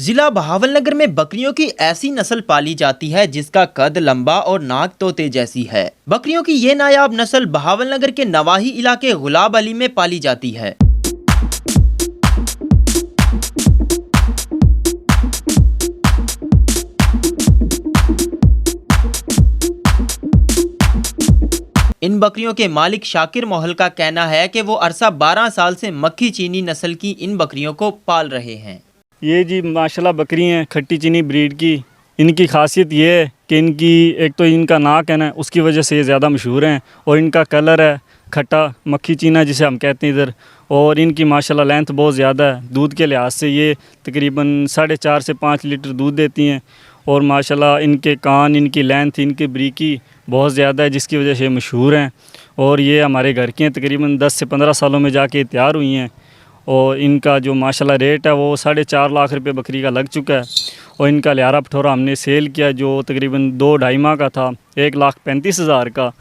जिला बहावलनगर में बकरियों की ऐसी नस्ल पाली जाती है जिसका कद लंबा और नाक तोते जैसी है। बकरियों की ये नायाब नस्ल बहावलनगर के नवाही इलाके गुलाब अली में पाली जाती है। इन बकरियों के मालिक शाकिर मोहल का कहना है कि वो अरसा 12 साल से मक्खी चीनी नस्ल की इन बकरियों को पाल रहे हैं। ये जी माशाल्लाह बकरी हैं खट्टी चीनी ब्रीड की। इनकी खासियत ये है कि इनकी एक तो इनका नाक है ना, उसकी वजह से ये ज़्यादा मशहूर हैं, और इनका कलर है खट्टा मक्खी चीना जिसे हम कहते हैं इधर। और इनकी माशाल्लाह लेंथ बहुत ज़्यादा है। दूध के लिहाज से ये तकरीबन 4.5 से 5 लीटर दूध देती हैं। और माशाल्लाह इनके कान, इनकी लेंथ, इनकी बरीकी बहुत ज़्यादा है जिसकी वजह से मशहूर हैं। और ये हमारे घर की हैं, तकरीबन 10 से 15 सालों में जाके तैयार हुई हैं। और इनका जो माशाल्लाह रेट है वो 4.5 लाख रुपए बकरी का लग चुका है। और इनका लियारा पठोरा हमने सेल किया जो तकरीबन 2-2.5 माह का था, 1,35,000 का।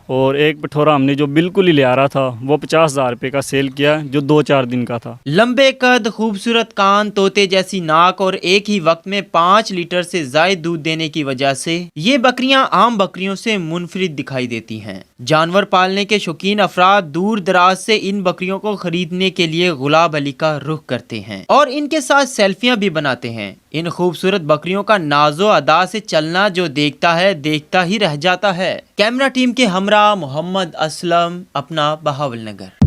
और एक पठोरा हमने जो बिल्कुल ही लियारा था वो 50,000 रुपये का सेल किया जो 2-4 दिन का था। लंबे कद, खूबसूरत कान, तोते जैसी नाक और एक ही वक्त में 5 लीटर से जायद दूध देने की वजह से ये बकरियां आम बकरियों से मुनफरिद दिखाई देती हैं। जानवर पालने के शौकीन अफराद दूर दराज से इन बकरियों को खरीदने के लिए गुलाब अली का रुख करते हैं और इनके साथ सेल्फियां भी बनाते हैं। इन खूबसूरत बकरियों का नाजो अदा से चलना जो देखता है देखता ही रह जाता है। कैमरा टीम के हमरा मोहम्मद असलम, अपना बहावलनगर।